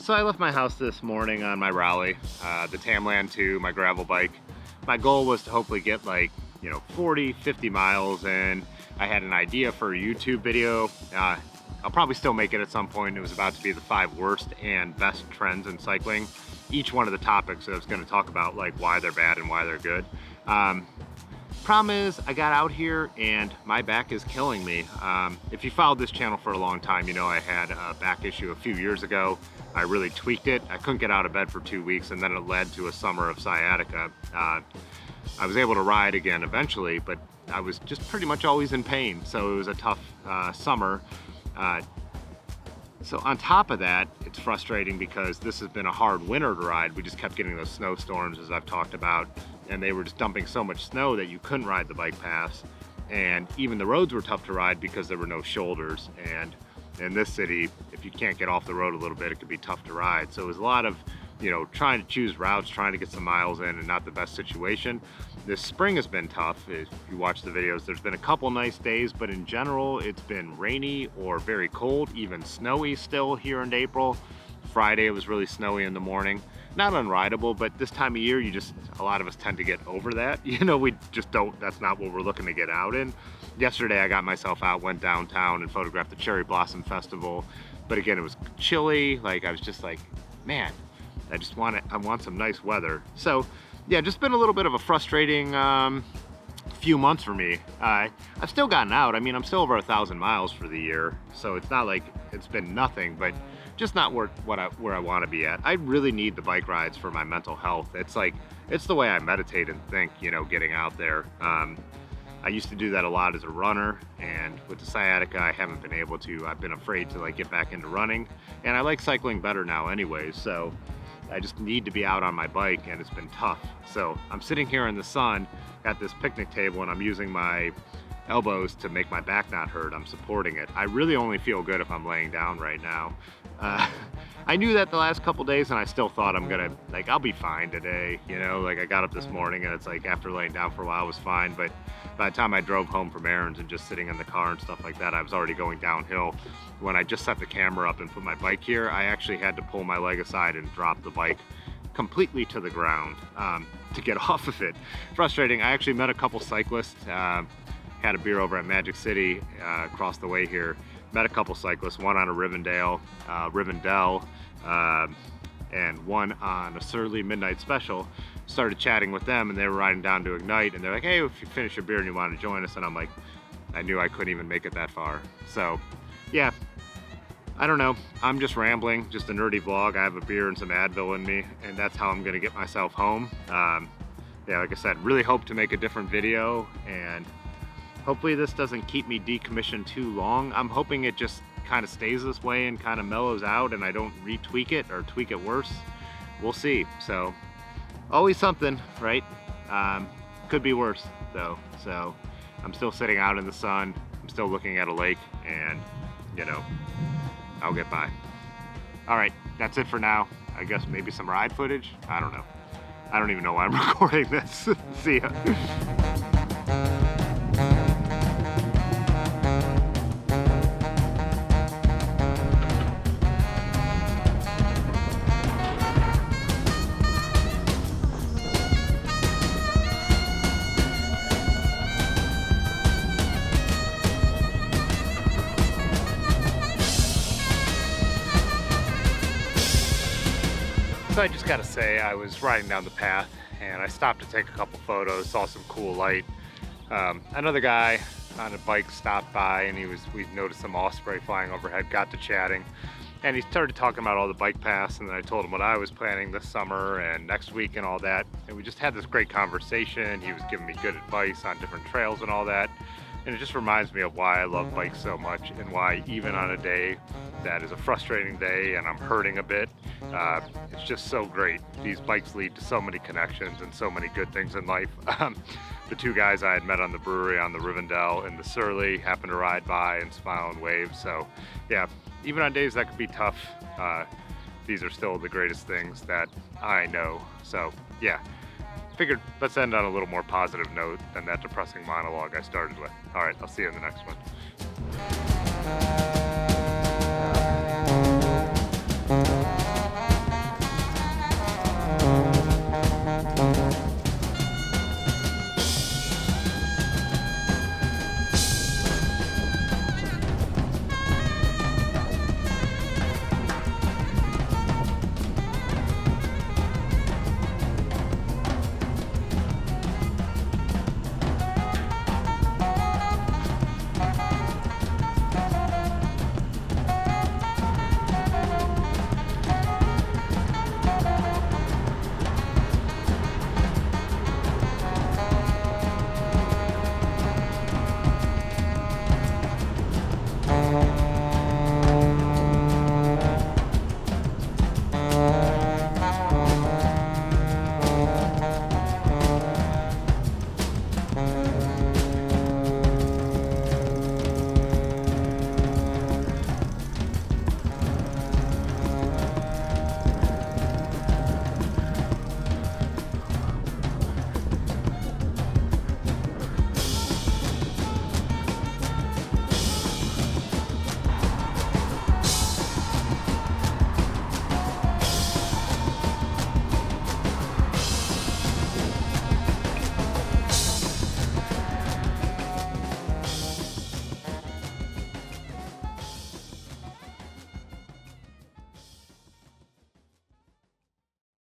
So I left my house this morning on my Raleigh, the Tamland 2, my gravel bike. My goal was to hopefully get like, 40, 50 miles in. I had an idea for a YouTube video. I'll probably still make it at some point. It was about to be the 5 worst and best trends in cycling. Each one of the topics I was going to talk about, like why they're bad and why they're good. Problem is, I got out here and my back is killing me. If you followed this channel for a long time, you know I had a back issue a few years ago. I really tweaked it. I couldn't get out of bed for 2 weeks, and then it led to a summer of sciatica. I was able to ride again eventually, but I was just pretty much always in pain. So it was a tough summer. So on top of that, it's frustrating because this has been a hard winter to ride. We just kept getting those snowstorms, as I've talked about, and they were just dumping so much snow that you couldn't ride the bike paths. And even the roads were tough to ride because there were no shoulders. And in this city, if you can't get off the road a little bit, it could be tough to ride. So it was a lot of, trying to choose routes, trying to get some miles in, and not the best situation. This spring has been tough. If you watch the videos, there's been a couple nice days, but in general, it's been rainy or very cold, even snowy still here in April. Friday, it was really snowy in the morning. Not unrideable, but this time of year, a lot of us tend to get over that. We just don't, that's not what we're looking to get out in. Yesterday, I got myself out, went downtown and photographed the Cherry Blossom Festival. But again, it was chilly. I was just like, man, I want some nice weather. So yeah, just been a little bit of a frustrating few months for me. I've still gotten out. I mean, I'm still over 1,000 miles for the year. So it's not like it's been nothing, but just not where I want to be at. I really need the bike rides for my mental health. It's the way I meditate and think, getting out there. I used to do that a lot as a runner, and with the sciatica, I haven't been able to. I've been afraid to get back into running, and I like cycling better now anyways, so I just need to be out on my bike, and it's been tough. So I'm sitting here in the sun at this picnic table, and I'm using my elbows to make my back not hurt. I'm supporting it. I really only feel good if I'm laying down right now. I knew that the last couple days, and I still thought I'll be fine today. I got up this morning, and it's after laying down for a while, I was fine. But by the time I drove home from errands and just sitting in the car and stuff like that, I was already going downhill. When I just set the camera up and put my bike here, I actually had to pull my leg aside and drop the bike completely to the ground to get off of it. Frustrating. I actually met a couple cyclists, had a beer over at Magic City across the way here. Met a couple cyclists, one on a Rivendell, and one on a Surly Midnight Special. Started chatting with them, and they were riding down to Ignite, and they're like, hey, if you finish your beer and you want to join us, and I'm like, I knew I couldn't even make it that far. So yeah, I don't know, I'm just rambling, just a nerdy vlog. I have a beer and some Advil in me, and that's how I'm gonna get myself home. Yeah, like I said, really hope to make a different video, and hopefully this doesn't keep me decommissioned too long. I'm hoping it just kind of stays this way and kind of mellows out, and I don't retweak it or tweak it worse. We'll see. So always something, right? Could be worse though. So I'm still sitting out in the sun. I'm still looking at a lake, and I'll get by. All right, that's it for now. I guess maybe some ride footage. I don't know. I don't even know why I'm recording this. See ya. So I just gotta say, I was riding down the path and I stopped to take a couple photos, saw some cool light. Another guy on a bike stopped by, and we noticed some osprey flying overhead, got to chatting, and he started talking about all the bike paths, and then I told him what I was planning this summer and next week and all that, and we just had this great conversation. He was giving me good advice on different trails and all that. And it just reminds me of why I love bikes so much, and why even on a day that is a frustrating day and I'm hurting a bit, it's just so great. These bikes lead to so many connections and so many good things in life. The two guys I had met on the brewery on the Rivendell and the Surly happened to ride by and smile and wave. So yeah, even on days that could be tough, these are still the greatest things that I know. So yeah. Figured let's end on a little more positive note than that depressing monologue I started with. All right, I'll see you in the next one.